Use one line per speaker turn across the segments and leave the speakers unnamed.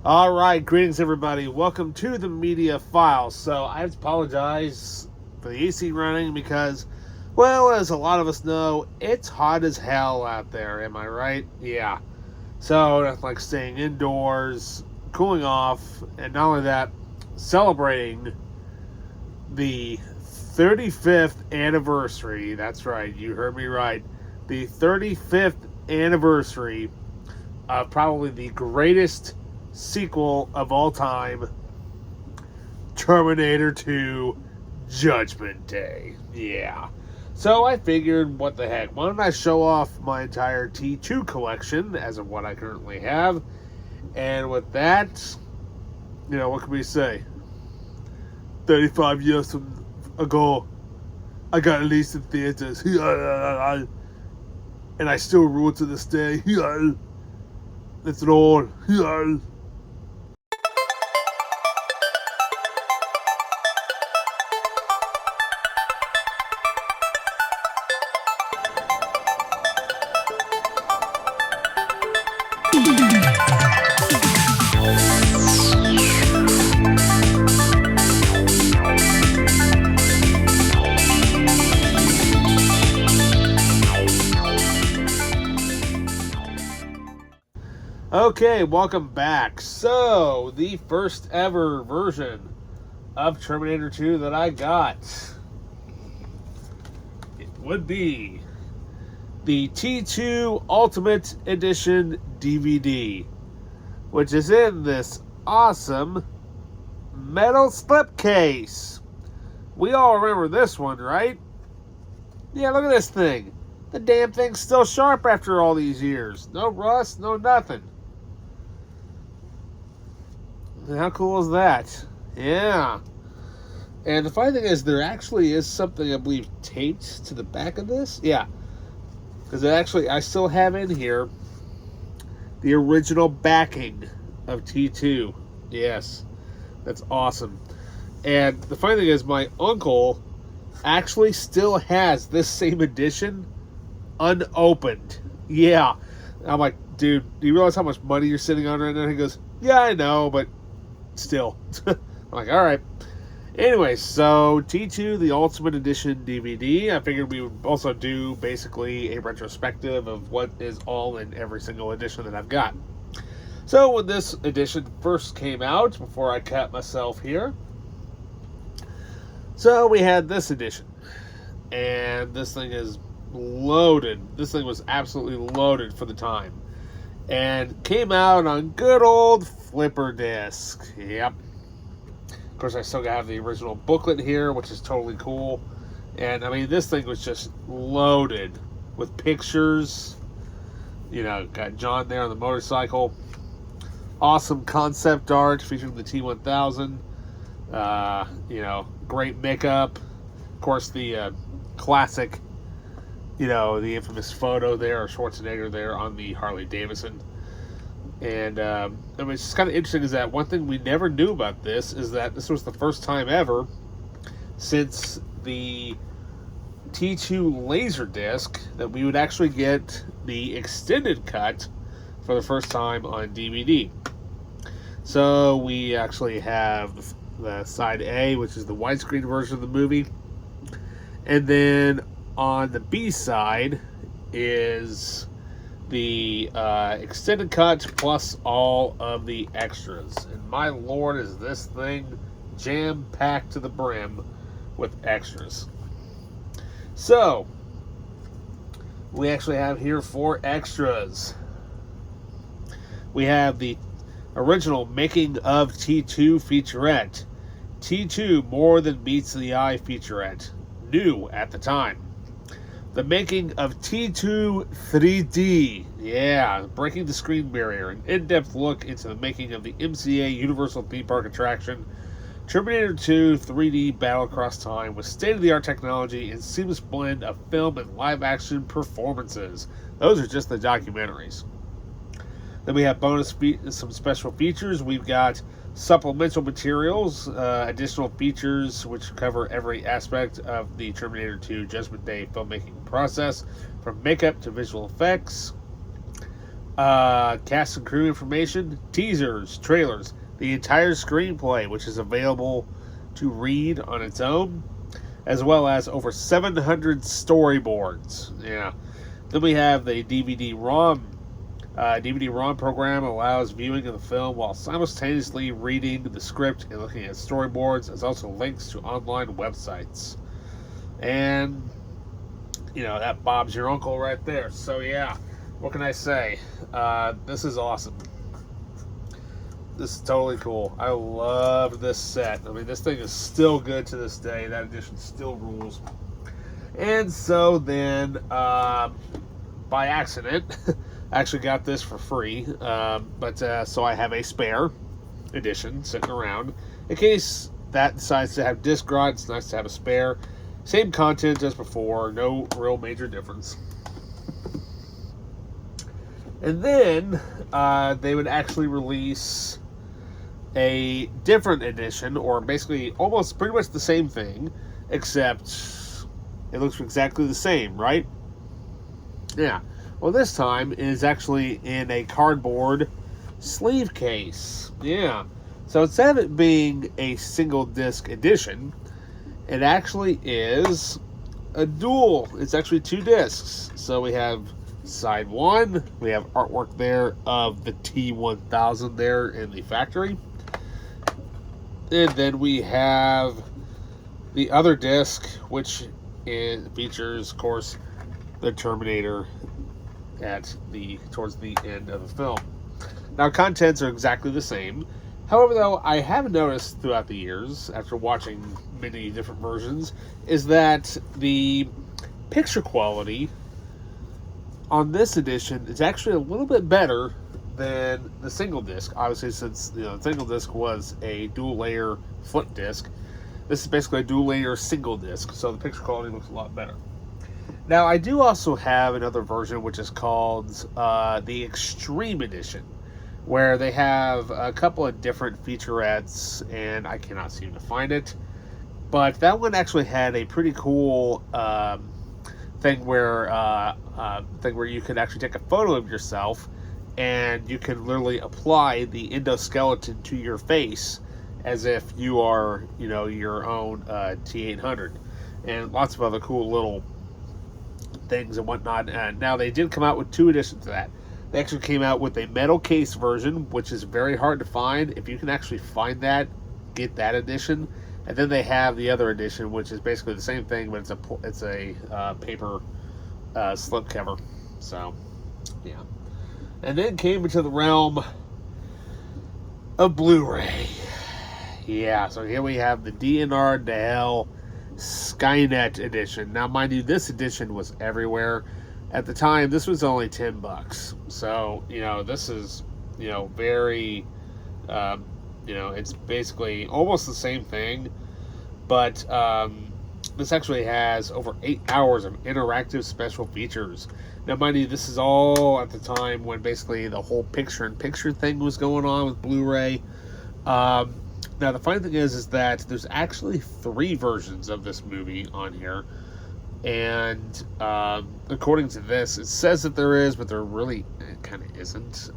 All right, greetings everybody. Welcome to the Media Files. So I apologize for the AC running because, well, as a lot of us know, it's hot as hell out there. Am I right? Yeah. So that's like staying indoors, cooling off, and not only that, celebrating the 35th anniversary. That's right, you heard me right. The 35th anniversary of probably the greatest sequel of all time, Terminator 2 Judgment Day. Yeah. So I figured, what the heck, why don't I show off my entire T2 collection as of what I currently have. And with that, what can we say? 35 years ago, I got released in theaters. And I still rule to this day. That's it all. Okay, welcome back. So, the first ever version of Terminator 2 that I got, it would be the T2 Ultimate Edition DVD, which is in this awesome metal slipcase. We all remember this one, right? Yeah, look at this thing. The damn thing's still sharp after all these years. No rust, no nothing. How cool is that? Yeah. And the funny thing is, there actually is something, I believe, taped to the back of this. Yeah. Because I still have in here the original backing of T2. Yes. That's awesome. And the funny thing is, my uncle actually still has this same edition unopened. Yeah. I'm like, dude, do you realize how much money you're sitting on right now? He goes, yeah, I know, but still. I'm like, all right. Anyway, so T2, the Ultimate Edition DVD. I figured we would also do basically a retrospective of what is all in every single edition that I've got. So when this edition first came out, before I cut myself here, so we had this edition. And this thing is loaded. This thing was absolutely loaded for the time. And came out on good old flipper disc. Yep. Of course, I still have the original booklet here, which is totally cool. And, I mean, this thing was just loaded with pictures. Got John there on the motorcycle. Awesome concept art featuring the T-1000. Great makeup. Of course, the classic, the infamous photo there, or Schwarzenegger there on the Harley Davidson. And it's just kind of interesting is that one thing we never knew about this is that this was the first time ever since the T2 Laserdisc that we would actually get the extended cut for the first time on DVD. So we actually have the side A, which is the widescreen version of the movie. And then on the B side is the extended cut plus all of the extras. And my lord, is this thing jam-packed to the brim with extras. So, we actually have here 4 extras. We have the original Making of T2 featurette. T2 More Than Meets the Eye featurette. New at the time. The Making of T2 3D. Yeah, breaking the screen barrier. An in-depth look into the making of the MCA Universal Theme Park attraction, Terminator 2 3D Battle Across Time, with state-of-the-art technology and seamless blend of film and live-action performances. Those are just the documentaries. Then we have some special features. We've got supplemental materials, additional features which cover every aspect of the Terminator 2 Judgment Day filmmaking process, from makeup to visual effects. Cast and crew information, teasers, trailers, the entire screenplay, which is available to read on its own, as well as over 700 storyboards. Yeah. Then we have the DVD-ROM. DVD-ROM program allows viewing of the film while simultaneously reading the script and looking at storyboards. There's also links to online websites. And, that Bob's your uncle right there. So, yeah, what can I say? This is awesome. This is totally cool. I love this set. I mean, this thing is still good to this day. That edition still rules. And so then, by accident, I actually got this for free. So I have a spare edition sitting around. In case that decides to have disc rot, it's nice to have a spare. Same content as before. No real major difference. And then they would actually release a different edition, or basically almost pretty much the same thing, except it looks exactly the same, right? Yeah. Well, this time it is actually in a cardboard sleeve case. Yeah. So instead of it being a single disc edition, it actually is a dual. It's actually 2 discs. So we have side 1, we have artwork there of the T-1000 there in the factory. And then we have the other disc, which features, of course, the Terminator towards the end of the film. Now, contents are exactly the same. However, though, I have noticed throughout the years, after watching many different versions, is that the picture quality on this edition is actually a little bit better than the single disc. Obviously, since the single disc was a dual layer flip disc, this is basically a dual layer single disc, so the picture quality looks a lot better. Now, I do also have another version which is called the Extreme Edition, where they have a couple of different featurettes, and I cannot seem to find it. But that one actually had a pretty cool thing where you could actually take a photo of yourself, and you can literally apply the endoskeleton to your face as if you are, your own T-800, and lots of other cool little things and whatnot. And now they did come out with 2 editions of that. They actually came out with a metal case version, which is very hard to find. If you can actually find that, get that edition. And then they have the other edition, which is basically the same thing, but it's a paper slip cover. So, yeah. And then came into the realm of Blu-ray. Yeah, so here we have the DNR to Hell Skynet edition. Now, mind you, this edition was everywhere. At the time, this was only $10. So, this is, very, it's basically almost the same thing. But this actually has over 8 hours of interactive special features. Now, mind you, this is all at the time when basically the whole picture-in-picture thing was going on with Blu-ray. Now, the funny thing is that there's actually 3 versions of this movie on here. And according to this, it says that there is, but there really kind of isn't.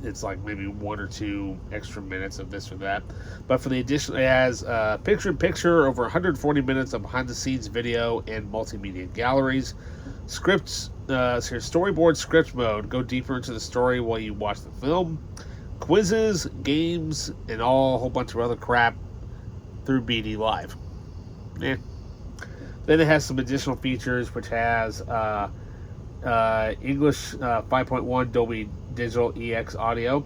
It's like maybe 1 or 2 extra minutes of this or that. But for the edition, it has picture-in-picture, over 140 minutes of behind-the-scenes video and multimedia galleries. Scripts, here's storyboard script mode. Go deeper into the story while you watch the film. Quizzes, games, and a whole bunch of other crap through BD Live. Then it has some additional features, which has English 5.1 Dolby Digital EX audio.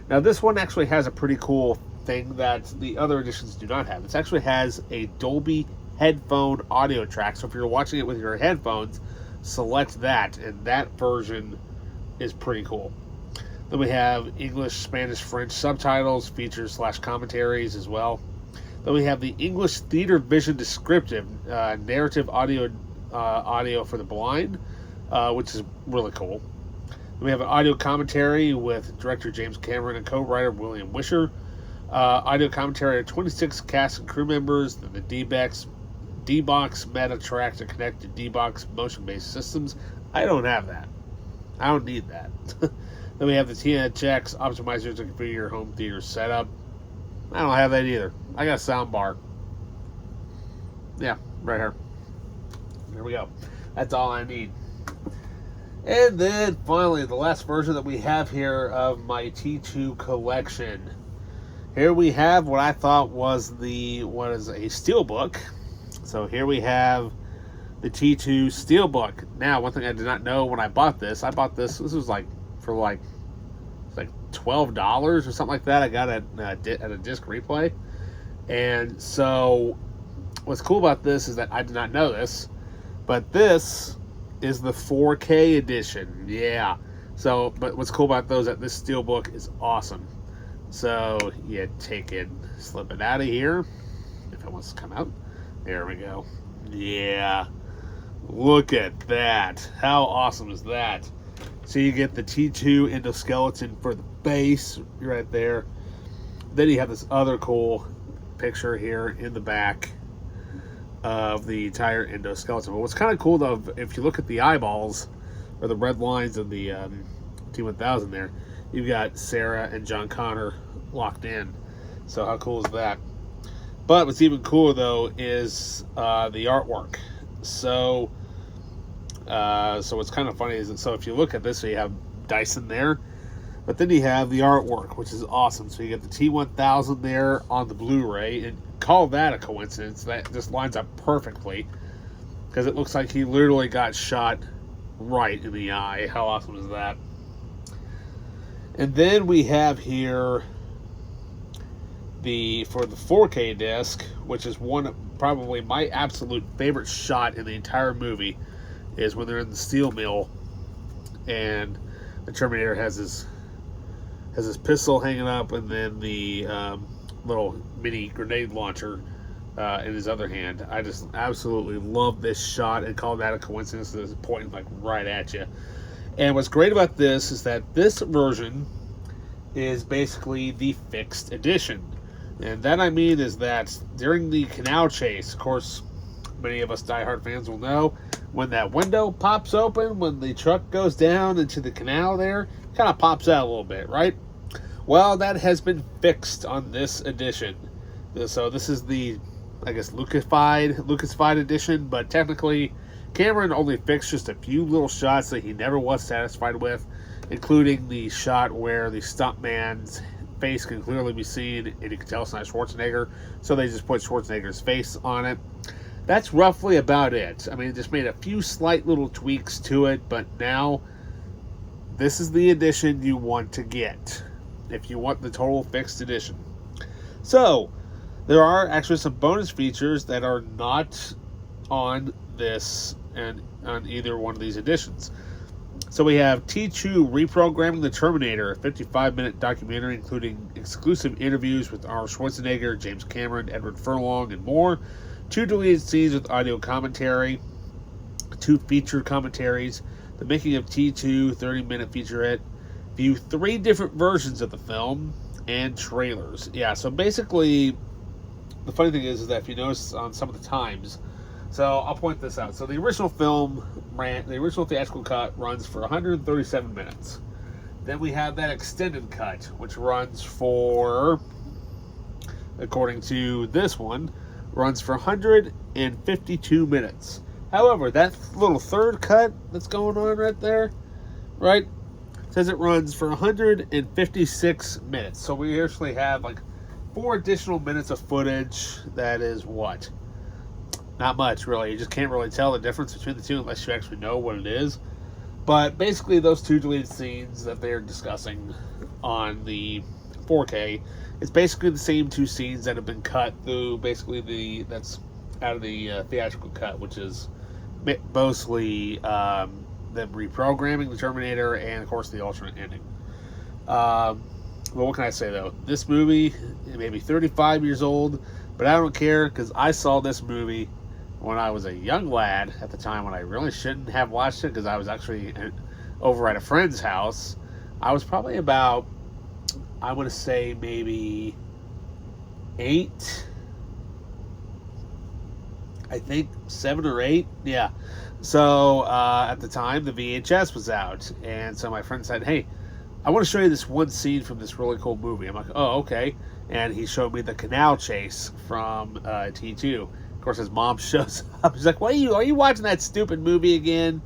Now, this one actually has a pretty cool thing that the other editions do not have. It actually has a Dolby headphone audio track. So if you're watching it with your headphones, select that, and that version is pretty cool. Then we have English, Spanish, French subtitles, features / commentaries as well. Then we have the English Theater Vision Descriptive narrative audio for the blind, which is really cool. Then we have an audio commentary with director James Cameron and co-writer William Wisher. Audio commentary of 26 cast and crew members. Then the D-Box Meta Track to connect to D-Box motion-based systems. I don't have that. I don't need that. Then we have the TNX optimizer to configure your home theater setup. I don't have that either. I got a sound bar. Yeah, right here. There we go. That's all I need. And then finally, the last version that we have here of my T2 collection. Here we have what I thought was a steelbook. So here we have the T2 steelbook. Now, one thing I did not know when I bought this, this was like for like $12 or something like that. I got it at a disc replay. And so what's cool about this is that I did not know this, but this is the 4K edition. Yeah. So, but what's cool about those is that this steelbook is awesome. So you take it, slip it out of here if it wants to come out. There we go. Yeah. Look at that. How awesome is that? So you get the T2 endoskeleton for the base right there. Then you have this other cool picture here in the back of the entire endoskeleton. But what's kind of cool though, if you look at the eyeballs or the red lines of the T1000 there, you've got Sarah and John Connor locked in. So how cool is that? But what's even cooler though is the artwork. So what's kind of funny is that, so if you look at this, so you have Dyson there, but then you have the artwork, which is awesome. So you get the T1000 there on the Blu-ray, and call that a coincidence. That just lines up perfectly because it looks like he literally got shot right in the eye. How awesome is that? And then we have here for the 4K disc, which is probably my absolute favorite shot in the entire movie, is when they're in the steel mill and the Terminator has his pistol hanging up, and then the little mini grenade launcher in his other hand. I just absolutely love this shot and call that a coincidence. It's pointing like right at you. And what's great about this is that this version is basically the fixed edition. And that I mean is that during the canal chase, of course, many of us diehard fans will know, when that window pops open, when the truck goes down into the canal there, it kind of pops out a little bit, right? Well, that has been fixed on this edition. So this is the, I guess, Lucasified edition, but technically Cameron only fixed just a few little shots that he never was satisfied with, including the shot where the stuntman's face can clearly be seen, and you can tell it's not Schwarzenegger, so they just put Schwarzenegger's face on it. That's roughly about it. I mean, just made a few slight little tweaks to it, but now this is the edition you want to get if you want the total fixed edition. So, there are actually some bonus features that are not on this and on either one of these editions. So we have T2 Reprogramming the Terminator, a 55-minute documentary including exclusive interviews with Arnold Schwarzenegger, James Cameron, Edward Furlong, and more. 2 deleted scenes with audio commentary, 2 featured commentaries, the making of T2 30-minute featurette, view 3 different versions of the film, and trailers. Yeah, so basically, the funny thing is that if you notice on some of the times, so I'll point this out. So the original theatrical cut runs for 137 minutes. Then we have that extended cut, which runs for, according to this one, runs for 152 minutes. However, that little third cut that's going on right there, right, says it runs for 156 minutes. So we actually have like 4 additional minutes of footage. That is what? Not much, really. You just can't really tell the difference between the two unless you actually know what it is. But basically, those 2 deleted scenes that they're discussing on the 4K, it's basically the same 2 scenes that have been cut through basically that's out of the theatrical cut, which is mostly them reprogramming the Terminator and, of course, the alternate ending. Well, what can I say, though? This movie, it may be 35 years old, but I don't care because I saw this movie when I was a young lad at the time when I really shouldn't have watched it because I was actually over at a friend's house. I was probably about, I want to say maybe 8. I think 7 or 8. Yeah. So at the time, the VHS was out, and so my friend said, "Hey, I want to show you this one scene from this really cool movie." I'm like, "Oh, okay." And he showed me the canal chase from T2. Of course, his mom shows up. She's like, "What are you watching that stupid movie again?"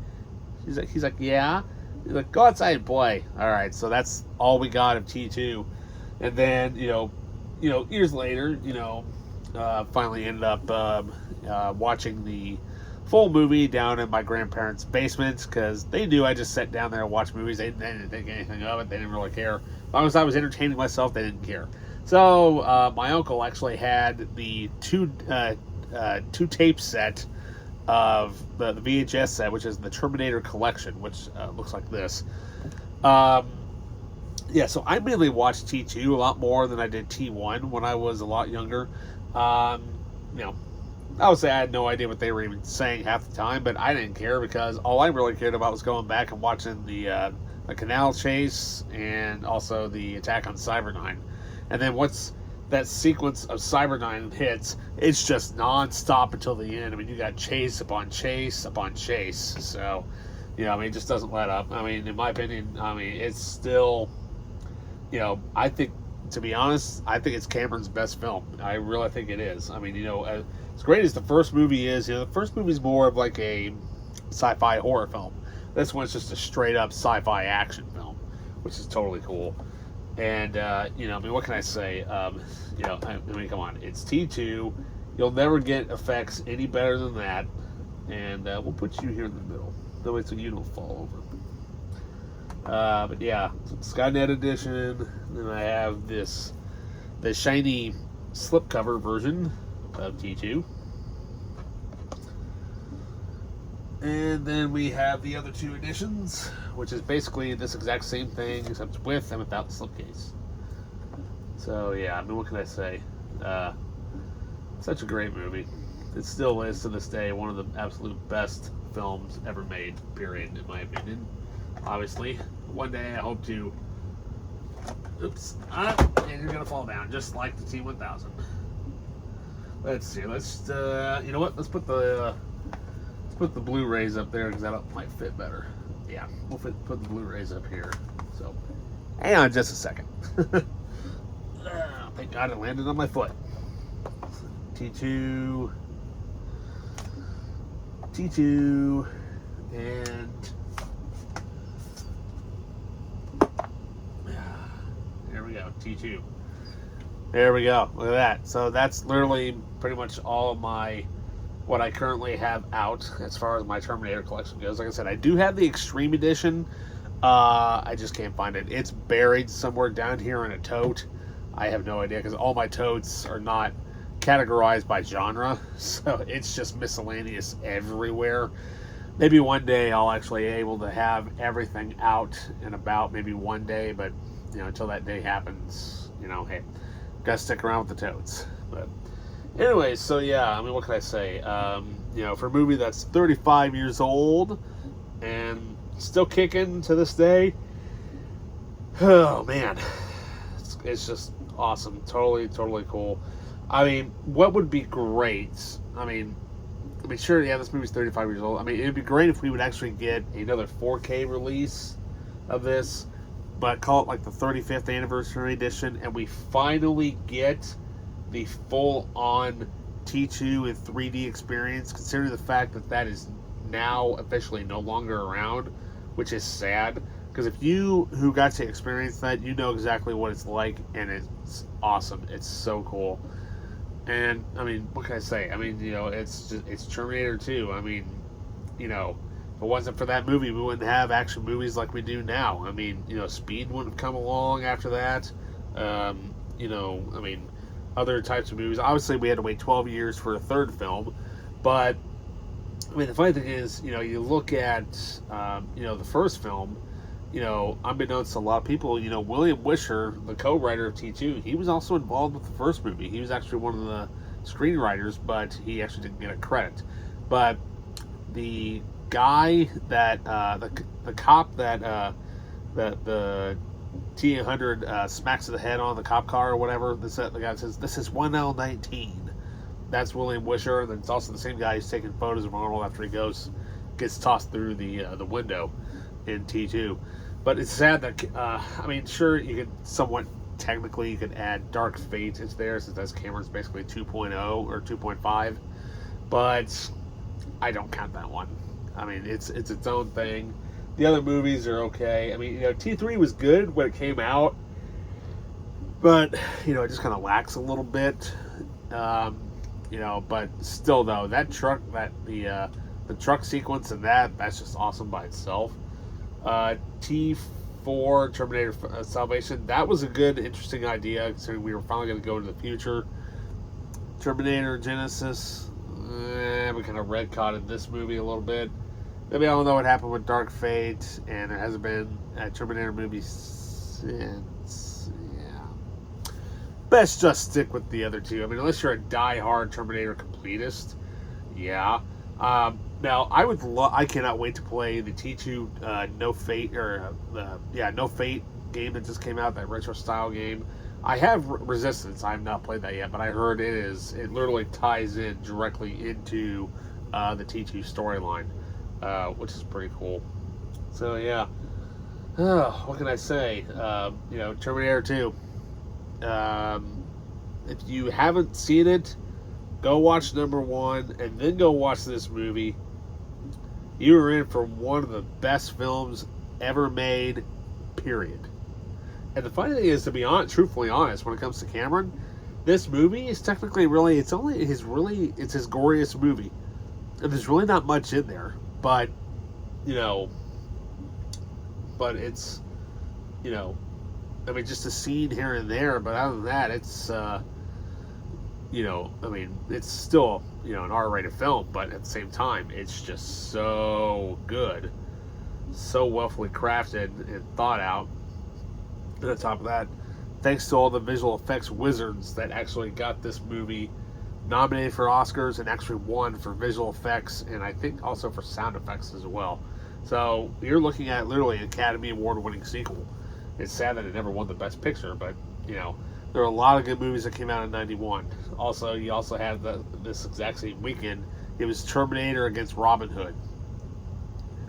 He's like, "Yeah." He's like, "Go outside and play." All right, so that's all we got of T2, and then years later, finally ended up watching the full movie down in my grandparents' basement because they knew I just sat down there and watched movies. They didn't think anything of it. They didn't really care. As long as I was entertaining myself, they didn't care. So my uncle actually had the two tape set of the VHS set, which is the Terminator collection, which looks like this. Yeah, so I mainly watched T2 a lot more than I did T1 when I was a lot younger. You know, I would say I had no idea what they were even saying half the time, but I didn't care because all I really cared about was going back and watching the canal chase and also the attack on Cyberdyne. And then once that sequence of Cyberdyne hits, it's just non-stop until the end. I mean, you got chase upon chase upon chase. So, it just doesn't let up. I mean, in my opinion, it's still, I think, to be honest, I think it's Cameron's best film. I really think it is. I mean, as great as the first movie is, the first movie is more of like a sci-fi horror film. This one's just a straight-up sci-fi action film, which is totally cool. And, what can I say? Come on. It's T2. You'll never get effects any better than that. And we'll put you here in the middle. That way so you don't fall over. But yeah, Skynet edition. Then I have the shiny slipcover version of T2. And then we have the other two editions, which is basically this exact same thing, except with and without the slipcase. So yeah, what can I say? Such a great movie. It still is to this day one of the absolute best films ever made, period, in my opinion. Obviously, one day I hope to. Oops, and you're gonna fall down just like the T1000. Let's see. Let's you know what? Let's put the Blu-rays up there because that might fit better. Yeah, we'll put the Blu-rays up here. So, hang on just a second. Thank God it landed on my foot. T2, and there we go, T2. There we go. Look at that. So that's literally pretty much all of what I currently have out as far as my Terminator collection goes. Like I said, I do have the Extreme Edition. I just can't find it. It's buried somewhere down here in a tote. I have no idea because all my totes are not categorized by genre, so it's just miscellaneous everywhere. Maybe one day I'll actually be able to have everything out and about. Maybe one day, but until that day happens, hey, gotta stick around with the totes. But anyways, so yeah, what can I say? For a movie that's 35 years old and still kicking to this day, oh man, it's just awesome. Totally cool. What would be great? Sure, yeah, this movie's 35 years old. It'd be great if we would actually get another 4K release of this, but call it like the 35th anniversary edition, and we finally get the full-on T2 and 3D experience, considering the fact that is now officially no longer around, which is sad, because if you who got to experience that, you know exactly what it's like, and it's awesome. It's so cool. And, what can I say? It's Terminator 2. If it wasn't for that movie, we wouldn't have action movies like we do now. Speed wouldn't have come along after that. Other types of movies. Obviously, we had to wait 12 years for a third film. But, the funny thing is, you look at, the first film, unbeknownst to a lot of people, William Wisher, the co-writer of T2, he was also involved with the first movie. He was actually one of the screenwriters, but he actually didn't get a credit. But the guy that, the cop that the T-800 smacks to the head on the cop car or whatever, the guy says, "This is 1L19. That's William Wisher, and then it's also the same guy who's taking photos of Arnold after he gets tossed through the window in T2. But it's sad that I mean, sure, you could somewhat technically you could add Dark Fate into there, since that's Cameron's basically 2.0 or 2.5, but I don't count that one. I mean, it's its own thing. The other movies are okay. I mean, you know, T3 was good when it came out, but you know, it just kind of lacks a little bit. You know, but still though, that truck, the truck sequence and that's just awesome by itself. T4 Terminator Salvation, that was a good, interesting idea, considering we were finally going to go into the future. Terminator Genesis, we kind of retconned this movie a little bit. Maybe I don't know what happened with Dark Fate, and there hasn't been a Terminator movie since. Yeah, best just stick with the other two. I mean, unless you're a die-hard Terminator completist, yeah. Now, I cannot wait to play the T2 No Fate, or No Fate game that just came out, that retro style game. I have Resistance. I have not played that yet, but I heard it literally ties in directly into the T2 storyline, which is pretty cool. So yeah, what can I say? You know, Terminator 2. If you haven't seen it, go watch number 1 and then go watch this movie. You are in for one of the best films ever made, period. And the funny thing is, to be truthfully honest, when it comes to Cameron, this movie is technically it's his goriest movie. And there's really not much in there, but, you know, it's, you know, I mean, just a scene here and there, but other than that, it's, you know, I mean, it's still, you know, an R-rated film, but at the same time, it's just so good, so willfully crafted and thought out. And on top of that, thanks to all the visual effects wizards that actually got this movie nominated for Oscars and actually won for visual effects, and I think also for sound effects as well. So you're looking at literally an Academy Award-winning sequel. It's sad that it never won the Best Picture, but, you know, there are a lot of good movies that came out in '91. Also, you also had this exact same weekend. It was Terminator against Robin Hood.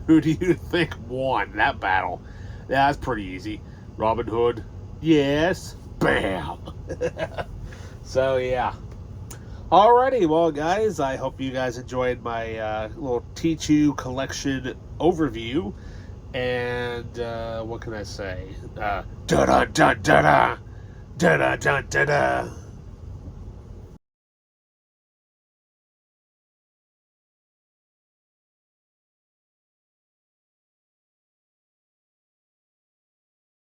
Who do you think won that battle? Yeah, that's pretty easy. Robin Hood. Yes. Bam. So, yeah. Alrighty, well, guys, I hope you guys enjoyed my little T2 collection overview. And what can I say? Da-da-da-da-da. Da-da-da-da-da.